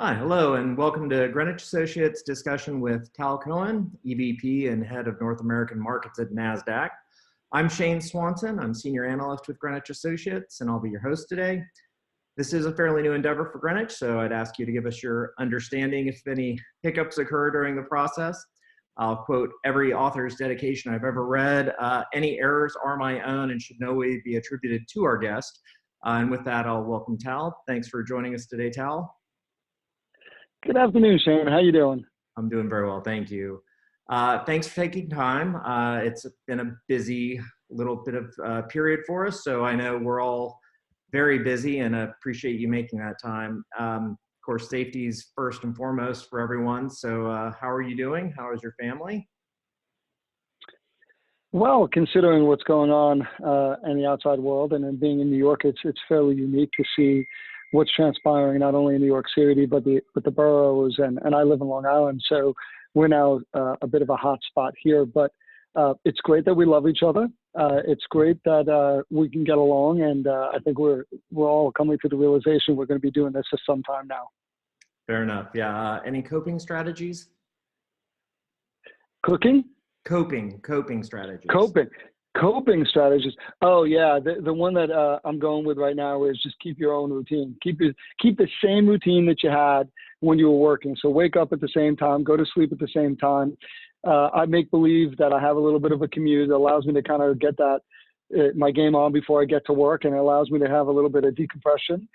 Hi, hello, and welcome to Greenwich Associates discussion with Tal Cohen, EVP and Head of North American Markets at Nasdaq. I'm Shane Swanson. I'm Senior Analyst with Greenwich Associates, and I'll be your host today. This is a fairly new endeavor for Greenwich, so I'd ask you to give us your understanding if any hiccups occur during the process. I'll quote every author's dedication I've ever read. Any errors are my own and should no way be attributed to our guest. And with that, I'll welcome Tal. Thanks for joining us today, Tal. Good afternoon, Shane. How you doing? I'm doing very well, thank you. Thanks for taking time. It's been a busy little bit of period for us, so I know we're all very busy and appreciate you making that time. Of course, safety is first and foremost for everyone, so how are you doing? How is your family? Well, considering what's going on in the outside world and then being in New York, it's fairly unique to see what's transpiring not only in New York City but the boroughs, and I live in Long Island, so we're now a bit of a hot spot here. But it's great that we love each other. It's great that we can get along, and I think we're all coming to the realization we're going to be doing this for some time now. Fair enough. Yeah. Any coping strategies? Cooking? Coping strategies. Coping strategies. Oh yeah, the one that I'm going with right now is just keep your own routine. Keep the same routine that you had when you were working. So wake up at the same time, go to sleep at the same time. I make believe that I have a little bit of a commute that allows me to kind of get that my game on before I get to work, and it allows me to have a little bit of decompression,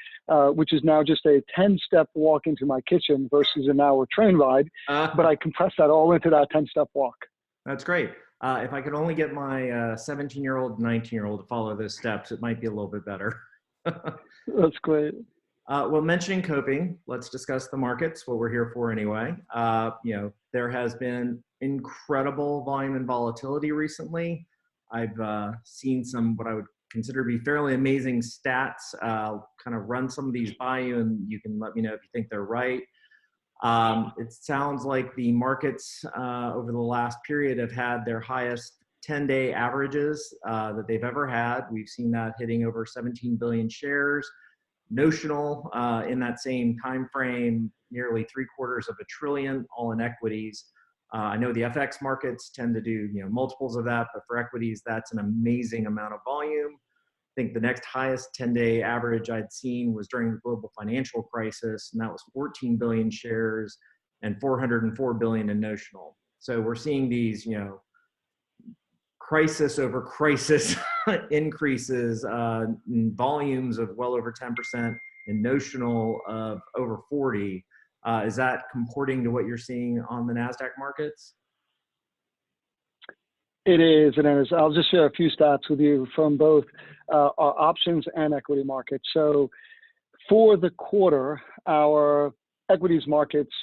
which is now just a 10-step walk into my kitchen versus an hour train ride. But I compress that all into that 10-step walk. That's great. If I could only get my 17-year-old, 19-year-old to follow those steps, it might be a little bit better. That's great. Well, mentioning coping, let's discuss the markets, what we're here for anyway. There has been incredible volume and volatility recently. I've seen some what I would consider to be fairly amazing stats. Kind of run some of these by you, and you can let me know if you think they're right. It sounds like the markets over the last period have had their highest 10-day averages that they've ever had. We've seen that hitting over 17 billion shares. Notional in that same time frame, nearly $750 billion, all in equities. I know the FX markets tend to do multiples of that, but for equities, that's an amazing amount of volume. I think the next highest 10-day average I'd seen was during the global financial crisis, and that was 14 billion shares and 404 billion in notional. So we're seeing these, crisis over crisis increases in volumes of well over 10% and notional of over 40. Is that comporting to what you're seeing on the Nasdaq markets? It is, and I'll just share a few stats with you from both our options and equity markets. So for the quarter, our equities markets,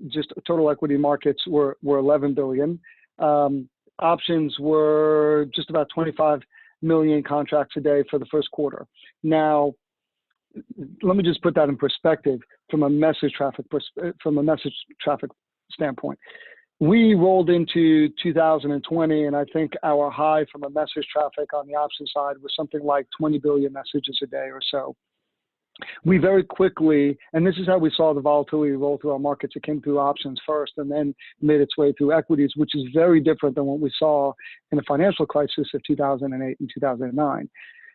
just total equity markets were 11 billion. Options were just about 25 million contracts a day for the first quarter. Now, let me just put that in perspective from a message traffic standpoint. We rolled into 2020, and I think our high from a message traffic on the option side was something like 20 billion messages a day or so. We very quickly, and this is how we saw the volatility roll through our markets. It came through options first and then made its way through equities, which is very different than what we saw in the financial crisis of 2008 and 2009.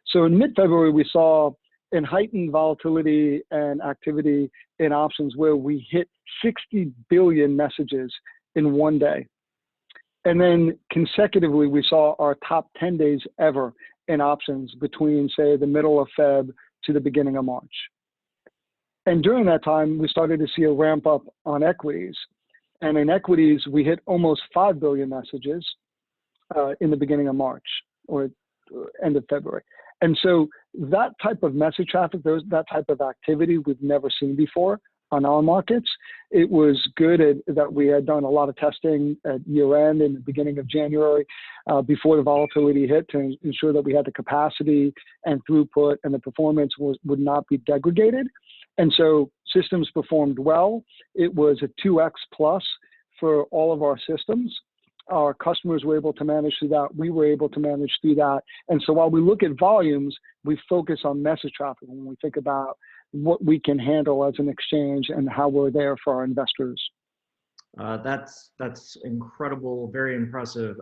So in mid-February, we saw in heightened volatility and activity in options where we hit 60 billion messages in one day. And then consecutively, we saw our top 10 days ever in options between, say, the middle of Feb to the beginning of March. And during that time, we started to see a ramp up on equities. And in equities, we hit almost 5 billion messages in the beginning of March or end of February. And so that type of message traffic, that type of activity we've never seen before on our markets. It was good that we had done a lot of testing at year end and the beginning of January before the volatility hit to ensure that we had the capacity and throughput and the performance would not be degraded. And so systems performed well. It was a 2x plus for all of our systems. Our customers were able to manage through that. We were able to manage through that. And so while we look at volumes, we focus on message traffic when we think about what we can handle as an exchange and how we're there for our investors. That's incredible, very impressive.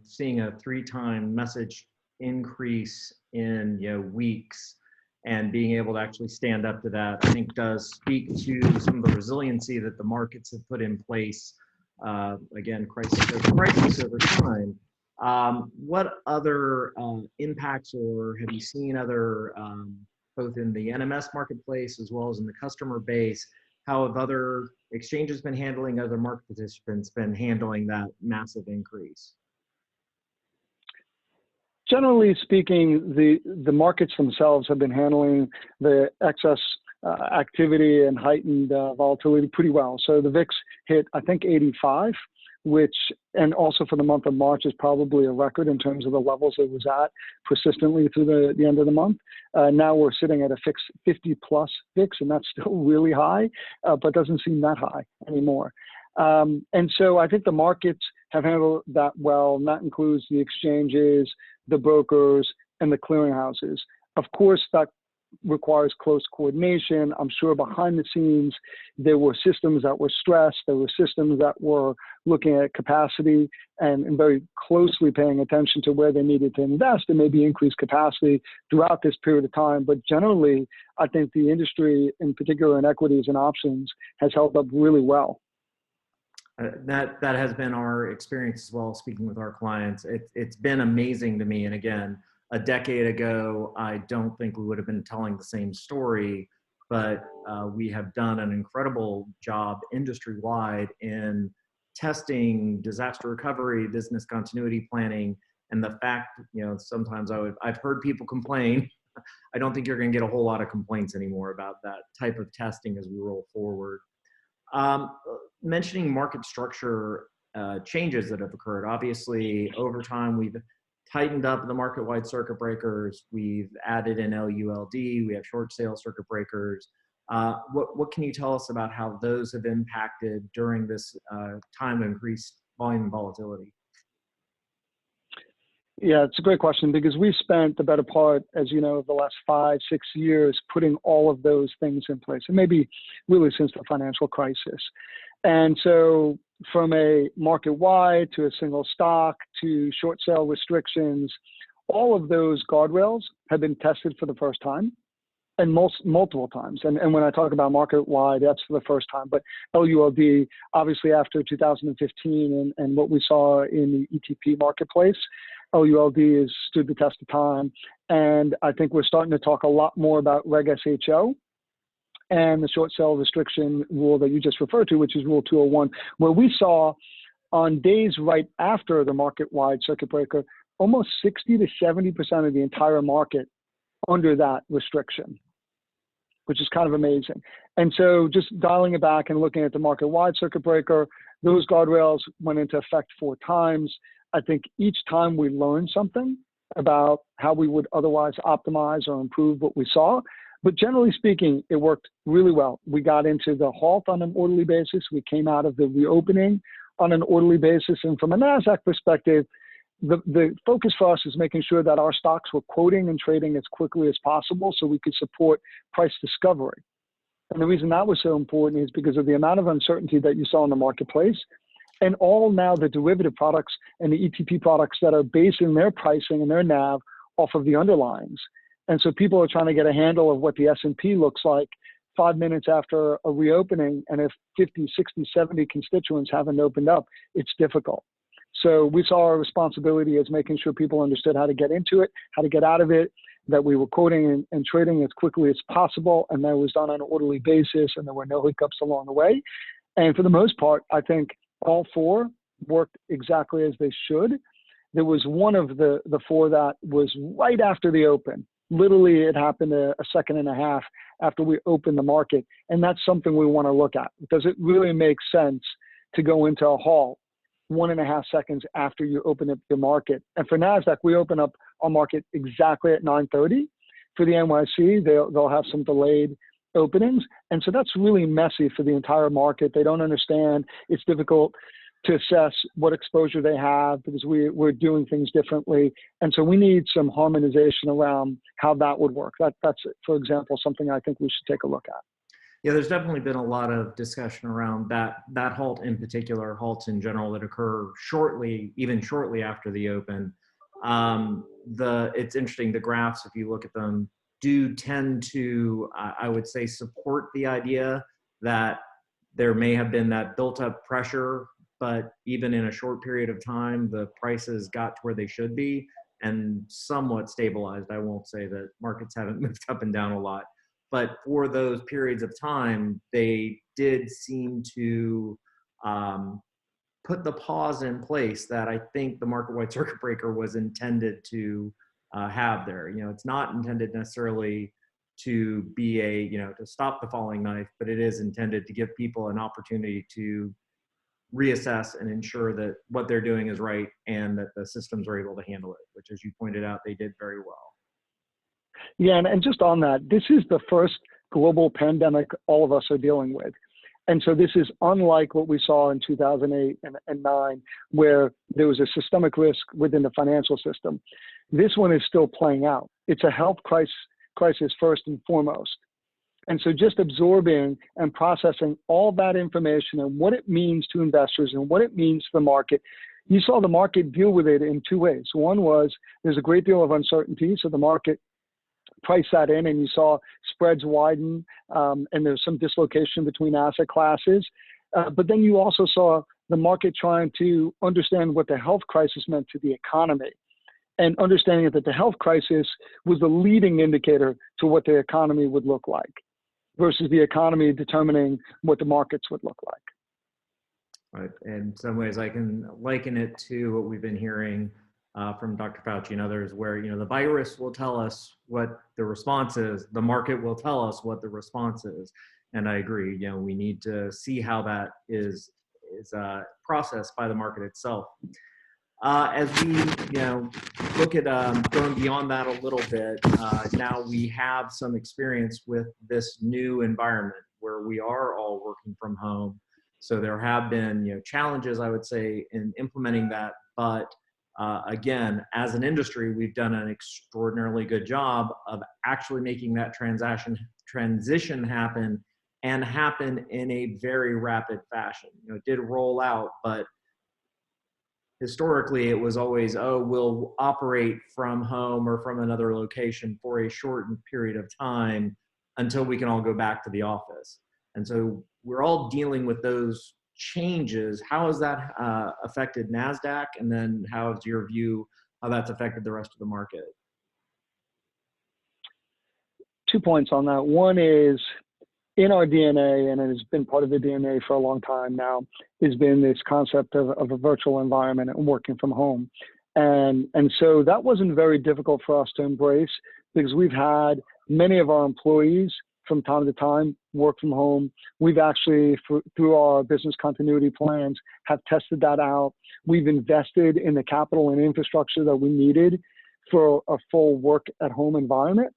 Seeing a 3-time message increase in weeks and being able to actually stand up to that, I think does speak to some of the resiliency that the markets have put in place. Again, crisis over time. What other impacts, or have you seen other, both in the NMS marketplace as well as in the customer base? How have other exchanges been handling, other market participants been handling that massive increase? Generally speaking, the markets themselves have been handling the excess activity and heightened volatility pretty well. So the VIX hit, I think, 85, which, and also for the month of March, is probably a record in terms of the levels it was at persistently through the end of the month. Now we're sitting at a 50 plus VIX, and that's still really high, but doesn't seem that high anymore. And so I think the markets have handled that well, and that includes the exchanges, the brokers, and the clearinghouses. Of course, that requires close coordination. I'm sure behind the scenes, there were systems that were stressed. There were systems that were looking at capacity and very closely paying attention to where they needed to invest and maybe increase capacity throughout this period of time. But generally, I think the industry, in particular in equities and options, has held up really well. That has been our experience as well, speaking with our clients. It's been amazing to me. And again, a decade ago, I don't think we would have been telling the same story, but we have done an incredible job industry-wide in testing disaster recovery, business continuity planning, and the fact, sometimes I've heard people complain. I don't think you're going to get a whole lot of complaints anymore about that type of testing as we roll forward. Mentioning market structure changes that have occurred. Obviously, over time, we've tightened up the market-wide circuit breakers. We've added in LULD. We have short sale circuit breakers. What can you tell us about how those have impacted during this time of increased volume and volatility? Yeah, it's a great question, because we spent the better part, as you know, of the last 5-6 years putting all of those things in place, and maybe really since the financial crisis. And so from a market-wide to a single stock to short sale restrictions, all of those guardrails have been tested for the first time, and multiple times. And when I talk about market-wide, that's for the first time. But LULD, obviously after 2015 and what we saw in the ETP marketplace, LULD has stood the test of time. And I think we're starting to talk a lot more about Reg SHO and the short sale restriction rule that you just referred to, which is Rule 201, where we saw on days right after the market-wide circuit breaker, almost 60 to 70% of the entire market under that restriction, which is kind of amazing. And so just dialing it back and looking at the market-wide circuit breaker, those guardrails went into effect 4 times. I think each time we learned something about how we would otherwise optimize or improve what we saw. But generally speaking, it worked really well. We got into the halt on an orderly basis. We came out of the reopening on an orderly basis. And from a Nasdaq perspective, the focus for us is making sure that our stocks were quoting and trading as quickly as possible so we could support price discovery. And the reason that was so important is because of the amount of uncertainty that you saw in the marketplace, and all now the derivative products and the ETP products that are basing their pricing and their NAV off of the underlyings. And so people are trying to get a handle of what the S&P looks like 5 minutes after a reopening. And if 50, 60, 70 constituents haven't opened up, it's difficult. So we saw our responsibility as making sure people understood how to get into it, how to get out of it, that we were quoting and trading as quickly as possible, and that was done on an orderly basis, and there were no hiccups along the way. And for the most part, I think all 4 worked exactly as they should. There was one of the 4 that was right after the open. Literally, it happened a second and a half after we opened the market, and that's something we want to look at. Does it really make sense to go into a halt 1.5 seconds after you open up the market? And for Nasdaq, we open up our market exactly at 9:30. For the NYC, they'll have some delayed openings, and so that's really messy for the entire market. They don't understand. It's difficult to assess what exposure they have, because we're doing things differently. And so we need some harmonization around how that would work. That's, for example, something I think we should take a look at. Yeah, there's definitely been a lot of discussion around that halt in particular, halts in general that occur even shortly after the open. It's interesting, the graphs, if you look at them, do tend to, I would say, support the idea that there may have been that built up pressure, but even in a short period of time, the prices got to where they should be and somewhat stabilized. I won't say that markets haven't moved up and down a lot, but for those periods of time, they did seem to put the pause in place that I think the market-wide circuit breaker was intended to have there. You know, it's not intended necessarily to be to stop the falling knife, but it is intended to give people an opportunity to reassess and ensure that what they're doing is right and that the systems are able to handle it, which, as you pointed out, they did very well. Yeah, and just on that, this is the first global pandemic all of us are dealing with. And so this is unlike what we saw in 2008 and 9, where there was a systemic risk within the financial system. This one is still playing out. It's a health crisis first and foremost. And so just absorbing and processing all that information and what it means to investors and what it means to the market, you saw the market deal with it in two ways. One was there's a great deal of uncertainty, so the market priced that in, and you saw spreads widen, and there's some dislocation between asset classes. But then you also saw the market trying to understand what the health crisis meant to the economy, and understanding that the health crisis was the leading indicator to what the economy would look like, versus the economy determining what the markets would look like. Right. In some ways, I can liken it to what we've been hearing from Dr. Fauci and others, where the virus will tell us what the response is, the market will tell us what the response is. And I agree. We need to see how that is processed by the market itself. As we look at going beyond that a little bit, now we have some experience with this new environment where we are all working from home. So there have been challenges, I would say, in implementing that, but again, as an industry, we've done an extraordinarily good job of actually making that transition happen, and happen in a very rapid fashion. It did roll out, but historically it was always, we'll operate from home or from another location for a shortened period of time until we can all go back to the office. And so we're all dealing with those changes. How has that affected Nasdaq? And then how is your view how that's affected the rest of the market? 2 points on that. One is, in our DNA, and it has been part of the DNA for a long time now, has been this concept of a virtual environment and working from home. And so that wasn't very difficult for us to embrace, because we've had many of our employees from time to time work from home. We've actually, through our business continuity plans, have tested that out. We've invested in the capital and infrastructure that we needed for a full work at home environment.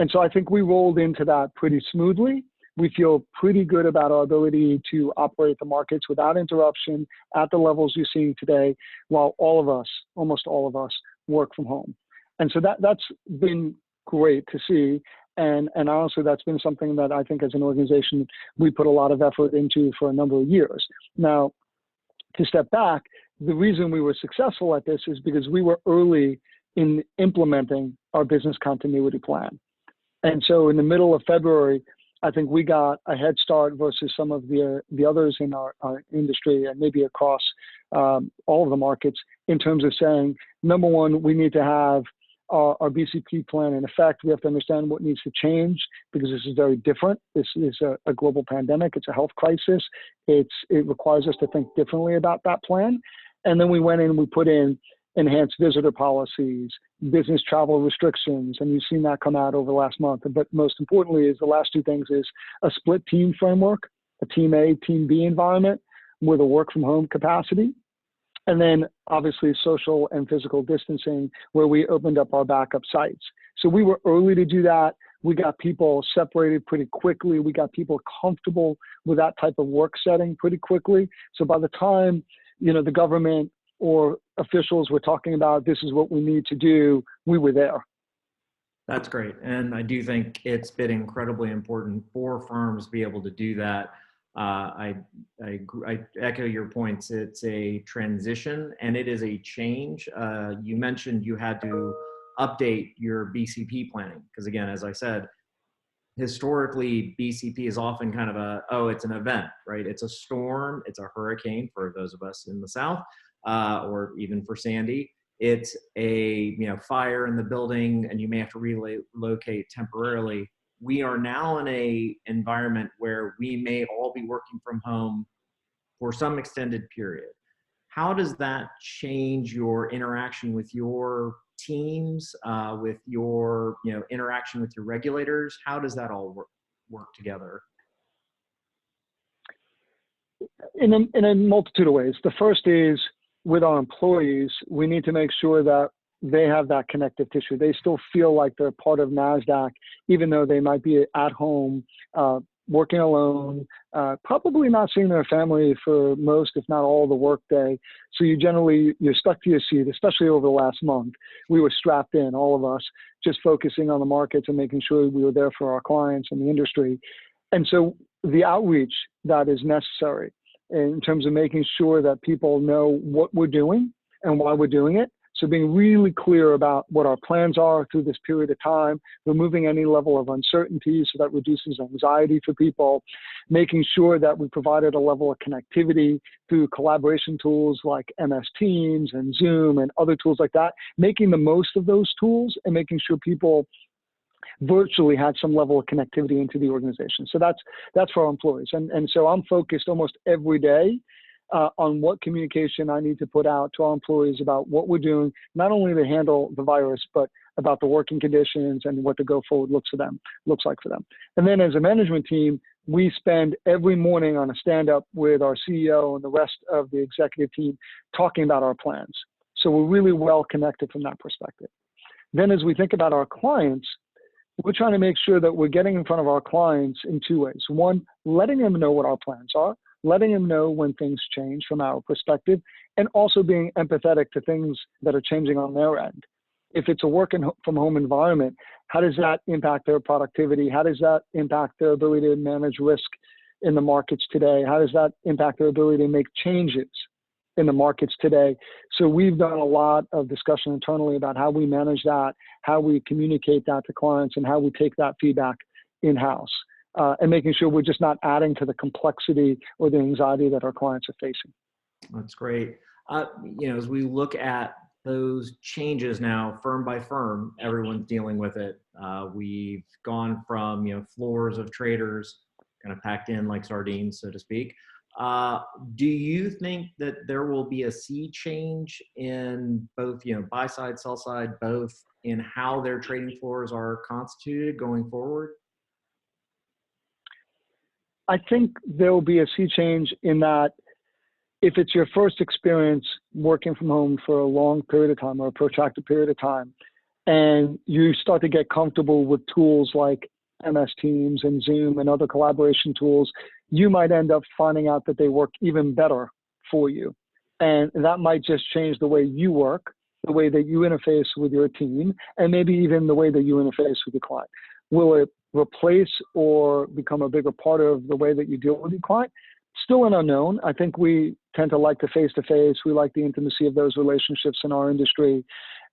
And so I think we rolled into that pretty smoothly. We feel pretty good about our ability to operate the markets without interruption at the levels you're seeing today, while all of us, almost all of us, work from home. And so that's been great to see. And honestly, that's been something that I think as an organization, we put a lot of effort into for a number of years. Now, to step back, the reason we were successful at this is because we were early in implementing our business continuity plan. And so in the middle of February, I think we got a head start versus some of the others in our industry, and maybe across all of the markets, in terms of saying, number one, we need to have our BCP plan in effect. We have to understand what needs to change, because this is very different. This is a global pandemic. It's a health crisis. It requires us to think differently about that plan. And then we went in and we put in enhanced visitor policies, business travel restrictions, and you've seen that come out over the last month. But most importantly is the last two things is a split team framework, a team A, team B environment with a work from home capacity. And then obviously social and physical distancing, where we opened up our backup sites. So we were early to do that. We got people separated pretty quickly. We got people comfortable with that type of work setting pretty quickly. So by the time the government or officials were talking about this is what we need to do, we were there. That's great. And I do think it's been incredibly important for firms to be able to do that. I echo your points. It's a transition and it is a change. You mentioned you had to update your BCP planning because, again, as I said, historically BCP is often kind of it's an event, right? It's a storm, it's a hurricane for those of us in the South, or even for Sandy. It's a fire in the building and you may have to relocate temporarily. We are now in a environment where we may all be working from home for some extended period. How does that change your interaction with your teams, with your interaction with your regulators? How does that all work together? In a multitude of ways. The first is with our employees, we need to make sure that they have that connective tissue. They still feel like they're part of Nasdaq, even though they might be at home, working alone, probably not seeing their family for most, if not all, the workday. So you're stuck to your seat, especially over the last month. We were strapped in, all of us, just focusing on the markets and making sure we were there for our clients and the industry. And so the outreach that is necessary in terms of making sure that people know what we're doing and why we're doing it. So being really clear about what our plans are through this period of time, removing any level of uncertainty so that reduces anxiety for people, making sure that we provided a level of connectivity through collaboration tools like MS Teams and Zoom and other tools like that, making the most of those tools and making sure people virtually had some level of connectivity into the organization. So that's for our employees. And so I'm focused almost every day on what communication I need to put out to our employees about what we're doing, not only to handle the virus, but about the working conditions and what the go forward looks like for them. And then as a management team, we spend every morning on a stand up with our CEO and the rest of the executive team talking about our plans. So we're really well connected from that perspective. Then as we think about our clients, we're trying to make sure that we're getting in front of our clients in two ways. One, letting them know what our plans are, letting them know when things change from our perspective, and also being empathetic to things that are changing on their end. If it's a working from home environment, how does that impact their productivity? How does that impact their ability to manage risk in the markets today? How does that impact their ability to make changes in the markets today? So we've done a lot of discussion internally about how we manage that, how we communicate that to clients, and how we take that feedback in-house. And making sure we're just not adding to the complexity or the anxiety that our clients are facing. That's great. As we look at those changes now, firm by firm, everyone's dealing with it. We've gone from, floors of traders kind of packed in like sardines, so to speak. Do you think that there will be a sea change in both, buy side, sell side, both in how their trading floors are constituted going forward? I think there will be a sea change in that if it's your first experience working from home for a long period of time or a protracted period of time, and you start to get comfortable with tools like MS Teams and Zoom and other collaboration tools, you might end up finding out that they work even better for you. And that might just change the way you work, the way that you interface with your team, and maybe even the way that you interface with your client. Will it replace or become a bigger part of the way that you deal with your client? Still an unknown. I think we tend to like the face-to-face. We like the intimacy of those relationships in our industry.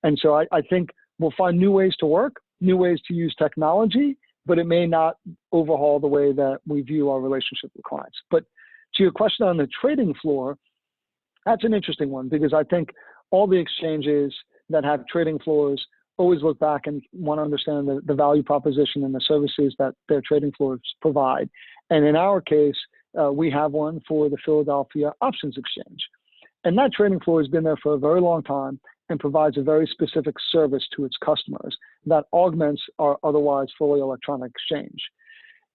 And so I think we'll find new ways to work, new ways to use technology, but it may not overhaul the way that we view our relationship with clients. But to your question on the trading floor, that's an interesting one because I think all the exchanges that have trading floors always look back and want to understand the value proposition and the services that their trading floors provide. And in our case, we have one for the Philadelphia Options Exchange. And that trading floor has been there for a very long time and provides a very specific service to its customers that augments our otherwise fully electronic exchange.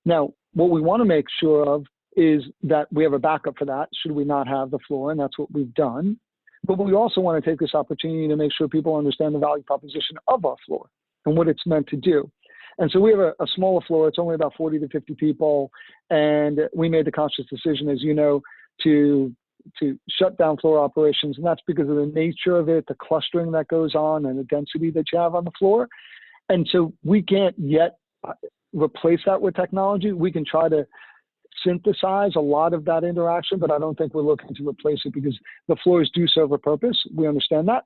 Now, what we want to make sure of is that we have a backup for that should we not have the floor, and that's what we've done. But we also want to take this opportunity to make sure people understand the value proposition of our floor and what it's meant to do. And so we have a smaller floor. It's only about 40 to 50 people. And we made the conscious decision, as you know, to to shut down floor operations, and that's because of the nature of it, the clustering that goes on, and the density that you have on the floor. And so we can't yet replace that with technology. We can try to synthesize a lot of that interaction, but I don't think we're looking to replace it because the floors do serve a purpose. We understand that.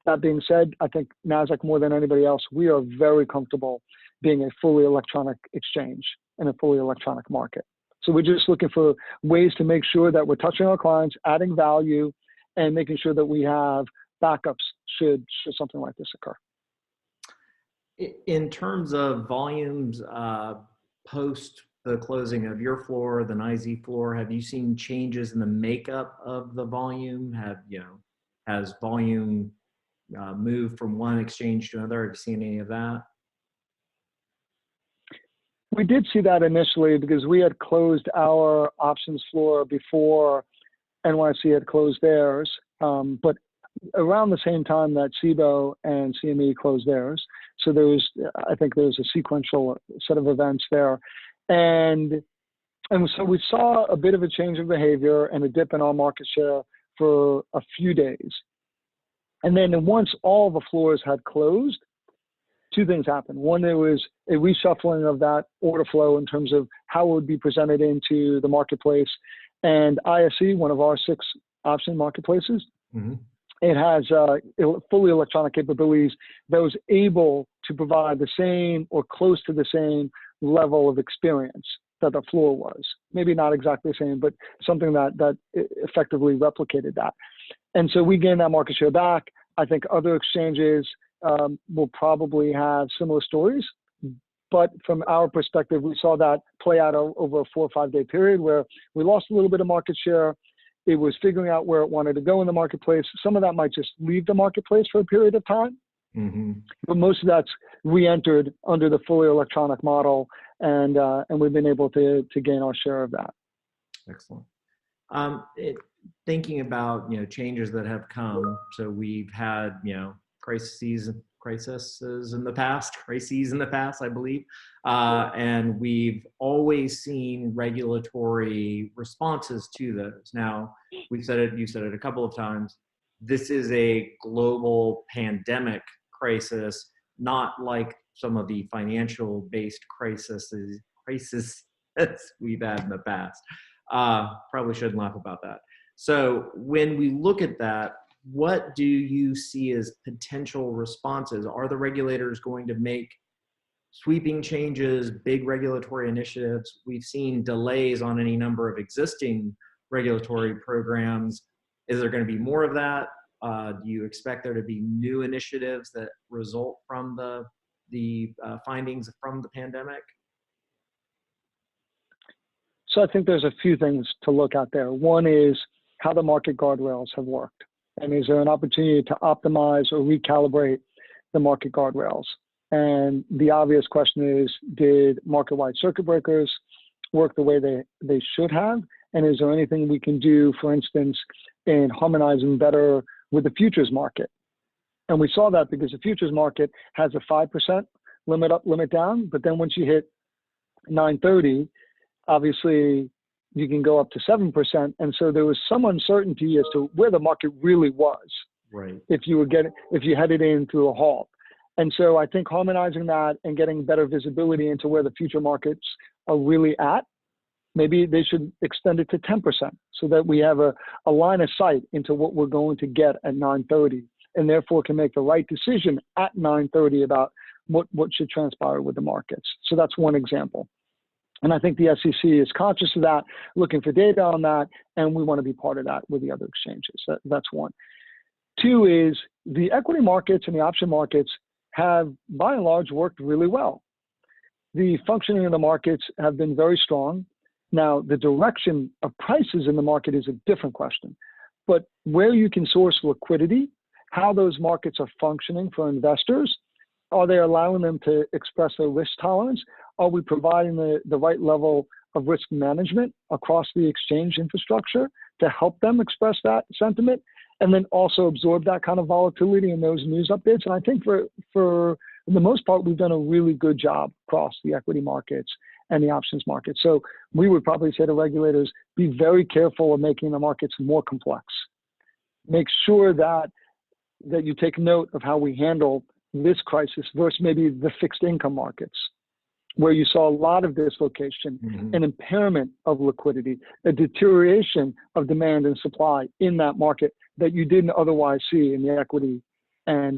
That being said, I think Nasdaq, more than anybody else, we are very comfortable being a fully electronic exchange and a fully electronic market. So we're just looking for ways to make sure that we're touching our clients, adding value, and making sure that we have backups should something like this occur. In terms of volumes, post the closing of your floor, the NYSE floor, have you seen changes in the makeup of the volume? Has volume moved from one exchange to another? Have you seen any of that? We did see that initially because we had closed our options floor before NYSE had closed theirs, but around the same time that CBOE and CME closed theirs. So I think there was a sequential set of events there. And so we saw a bit of a change of behavior and a dip in our market share for a few days. And then once all the floors had closed, two things happened. One, there was a reshuffling of that order flow in terms of how it would be presented into the marketplace. And ISE, one of our 6 option marketplaces, it has fully electronic capabilities that was able to provide the same or close to the same level of experience that the floor was. Maybe not exactly the same, but something that effectively replicated that. And so we gained that market share back. I think other exchanges will probably have similar stories. But from our perspective, we saw that play out over a 4 or 5 day period where we lost a little bit of market share. It was figuring out where it wanted to go in the marketplace. Some of that might just leave the marketplace for a period of time. But most of that's re-entered under the fully electronic model, and we've been able to gain our share of that. Excellent. Thinking about changes that have come, so we've had crises in the past, I believe, and we've always seen regulatory responses to those. Now, you said it a couple of times. This is a global pandemic crisis, not like some of the financial-based crises we've had in the past. Probably shouldn't laugh about that. So when we look at that, what do you see as potential responses? Are the regulators going to make sweeping changes, big regulatory initiatives? We've seen delays on any number of existing regulatory programs. Is there going to be more of that? Do you expect there to be new initiatives that result from the findings from the pandemic? So I think there's a few things to look at there. One is how the market guardrails have worked. And is there an opportunity to optimize or recalibrate the market guardrails? And the obvious question is, did market-wide circuit breakers work the way they should have? And is there anything we can do, for instance, in harmonizing better with the futures market? And we saw that because the futures market has a 5% limit up, limit down, but then once you hit 930, obviously you can go up to 7%. And so there was some uncertainty as to where the market really was. Right. If you headed in through a halt. And so I think harmonizing that and getting better visibility into where the future markets are really at, maybe they should extend it to 10% so that we have a line of sight into what we're going to get at 930 and therefore can make the right decision at 930 about what should transpire with the markets. So that's one example. And I think the SEC is conscious of that, looking for data on that, and we want to be part of that with the other exchanges. That's one. Two is the equity markets and the option markets have, by and large, worked really well. The functioning of the markets have been very strong. Now, the direction of prices in the market is a different question. But where you can source liquidity, how those markets are functioning for investors, are they allowing them to express their risk tolerance? Are we providing the right level of risk management across the exchange infrastructure to help them express that sentiment and then also absorb that kind of volatility in those news updates? And I think for the most part, we've done a really good job across the equity markets and the options market. So we would probably say to regulators, be very careful of making the markets more complex. Make sure that you take note of how we handle this crisis versus maybe the fixed income markets, where you saw a lot of dislocation, an impairment of liquidity, a deterioration of demand and supply in that market that you didn't otherwise see in the equity and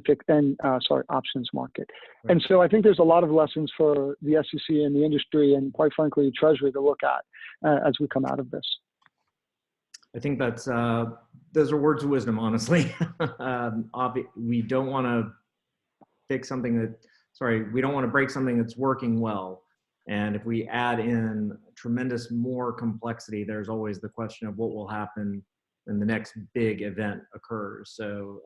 options market. Right. And so I think there's a lot of lessons for the SEC and the industry and, quite frankly, Treasury to look at as we come out of this. I think that's those are words of wisdom, honestly. We don't want to fix something we don't want to break something that's working well. And if we add in tremendous more complexity, there's always the question of what will happen when the next big event occurs. So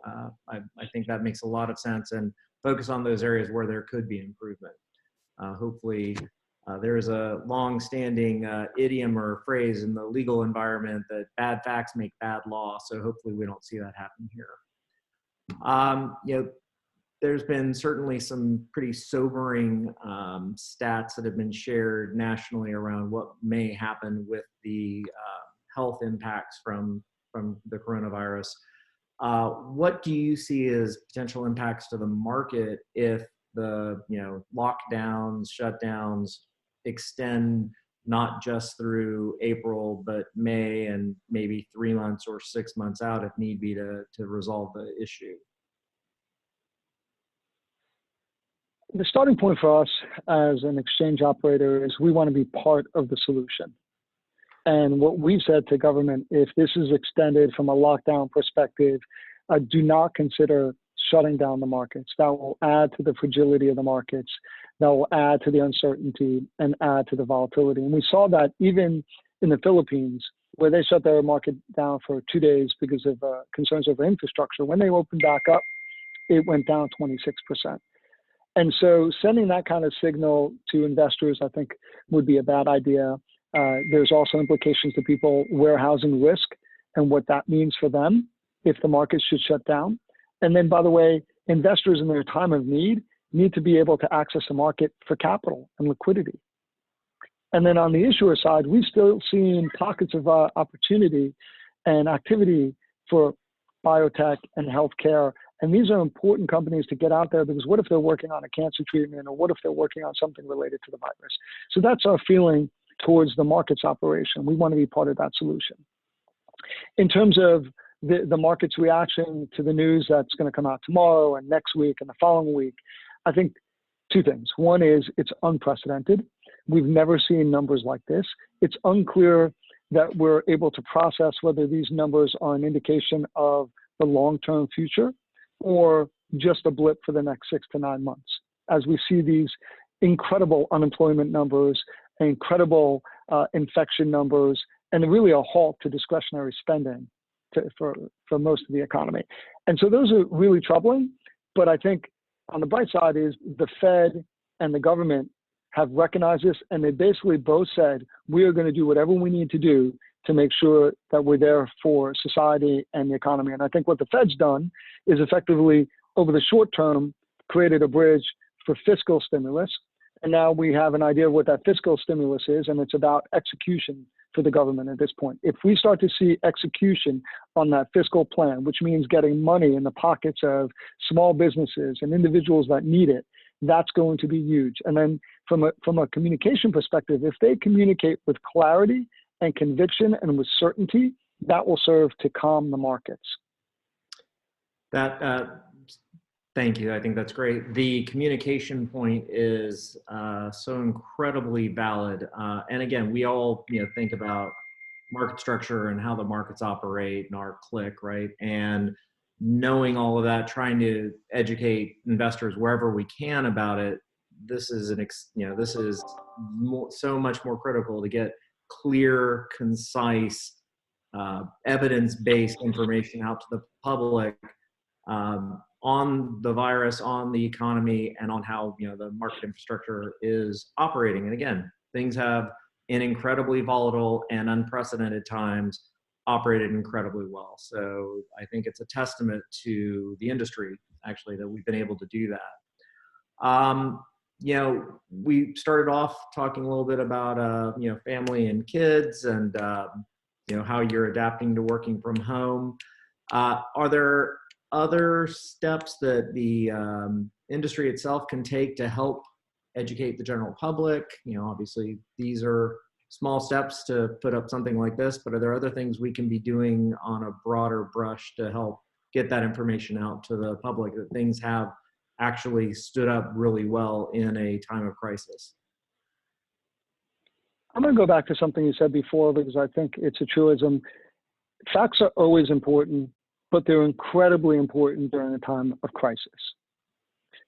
I think that makes a lot of sense, and focus on those areas where there could be improvement. Hopefully, there is a long-standing idiom or phrase in the legal environment that bad facts make bad law. So hopefully we don't see that happen here. There's been certainly some pretty sobering stats that have been shared nationally around what may happen with the health impacts from the coronavirus. What do you see as potential impacts to the market if the lockdowns, shutdowns extend not just through April, but May and maybe 3 months or 6 months out if need be to resolve the issue? The starting point for us as an exchange operator is we want to be part of the solution. And what we've said to government, if this is extended from a lockdown perspective, do not consider shutting down the markets. That will add to the fragility of the markets. That will add to the uncertainty and add to the volatility. And we saw that even in the Philippines, where they shut their market down for 2 days because of concerns over infrastructure. When they opened back up, it went down 26%. And so sending that kind of signal to investors, I think, would be a bad idea. There's also implications to people warehousing risk and what that means for them if the markets should shut down. And then, by the way, investors in their time of need to be able to access the market for capital and liquidity. And then on the issuer side, we've still seen pockets of opportunity and activity for biotech and healthcare. And these are important companies to get out there, because what if they're working on a cancer treatment, or what if they're working on something related to the virus? So that's our feeling towards the markets operation. We want to be part of that solution. In terms of the market's reaction to the news that's going to come out tomorrow and next week and the following week, I think two things. One is it's unprecedented. We've never seen numbers like this. It's unclear that we're able to process whether these numbers are an indication of the long-term future or just a blip for the next 6 to 9 months, as we see these incredible unemployment numbers, incredible infection numbers, and really a halt to discretionary spending for most of the economy. And so those are really troubling. But I think on the bright side is the Fed and the government have recognized this, and they basically both said, we are going to do whatever we need to do to make sure that we're there for society and the economy. And I think what the Fed's done is effectively, over the short term, created a bridge for fiscal stimulus. And now we have an idea of what that fiscal stimulus is, and it's about execution for the government at this point. If we start to see execution on that fiscal plan, which means getting money in the pockets of small businesses and individuals that need it, that's going to be huge. And then from a communication perspective, if they communicate with clarity and conviction and with certainty, that will serve to calm the markets. Thank you. I think that's great. The communication point is so incredibly valid. And again, we all think about market structure and how the markets operate and our click, right? And knowing all of that, trying to educate investors wherever we can about it. This is so much more critical to get clear, concise, evidence-based information out to the public on the virus, on the economy, and on how the market infrastructure is operating. And again, things have, in incredibly volatile and unprecedented times, operated incredibly well. So I think it's a testament to the industry, actually, that we've been able to do that. you know, we started off talking a little bit about, you know, family and kids and, you know, how you're adapting to working from home. Are there other steps that the industry itself can take to help educate the general public? You know, obviously these are small steps to put up something like this, but are there other things we can be doing on a broader brush to help get that information out to the public that things have actually stood up really well in a time of crisis? I'm going to go back to something you said before because I think it's a truism. Facts are always important, but they're incredibly important during a time of crisis.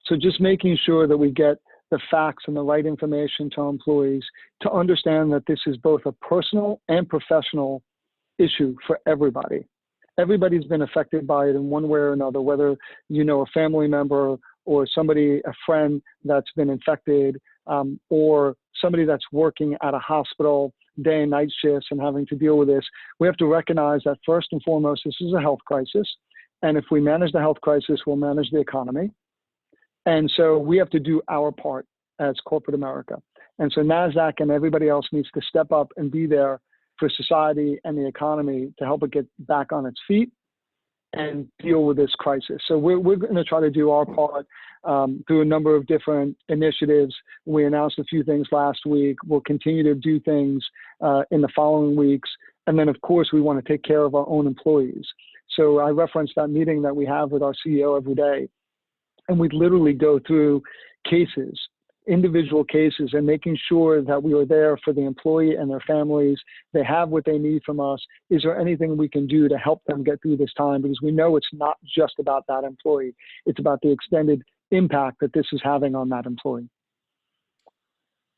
So just making sure that we get the facts and the right information to our employees to understand that this is both a personal and professional issue for everybody. Everybody's been affected by it in one way or another, whether you know a family member or somebody, a friend that's been infected, or somebody that's working at a hospital day and night shifts and having to deal with this. We have to recognize that first and foremost, this is a health crisis. And if we manage the health crisis, we'll manage the economy. And so we have to do our part as corporate America. And so Nasdaq and everybody else needs to step up and be there for society and the economy to help it get back on its feet and deal with this crisis. So we're going to try to do our part through a number of different initiatives. We announced a few things last week. We'll continue to do things in the following weeks. And then, of course, we want to take care of our own employees. So I referenced that meeting that we have with our CEO every day. And we literally go through cases, individual cases, and making sure that we are there for the employee and their families. They have what they need from us. Is there anything we can do to help them get through this time? Because we know it's not just about that employee. It's about the extended impact that this is having on that employee.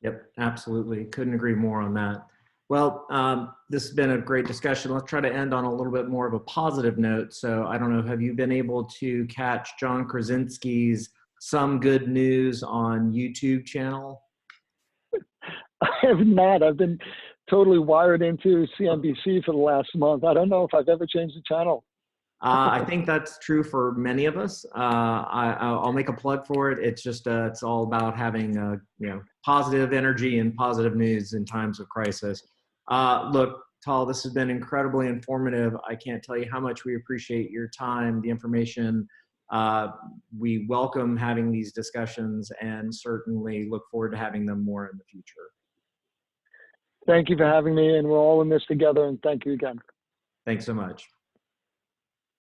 Yep, absolutely. Couldn't agree more on that. Well, this has been a great discussion. Let's try to end on a little bit more of a positive note. So I don't know, have you been able to catch John Krasinski's Some Good News on YouTube channel? I have not. I've been totally wired into CNBC for the last month. I don't know if I've ever changed the channel. I think that's true for many of us. I'll make a plug for it. It's just it's all about having you know, positive energy and positive news in times of crisis. Look, Tal, this has been incredibly informative. I can't tell you how much we appreciate your time, the information. We welcome having these discussions and certainly look forward to having them more in the future. Thank you for having me, and we're all in this together, and thank you again. Thanks so much.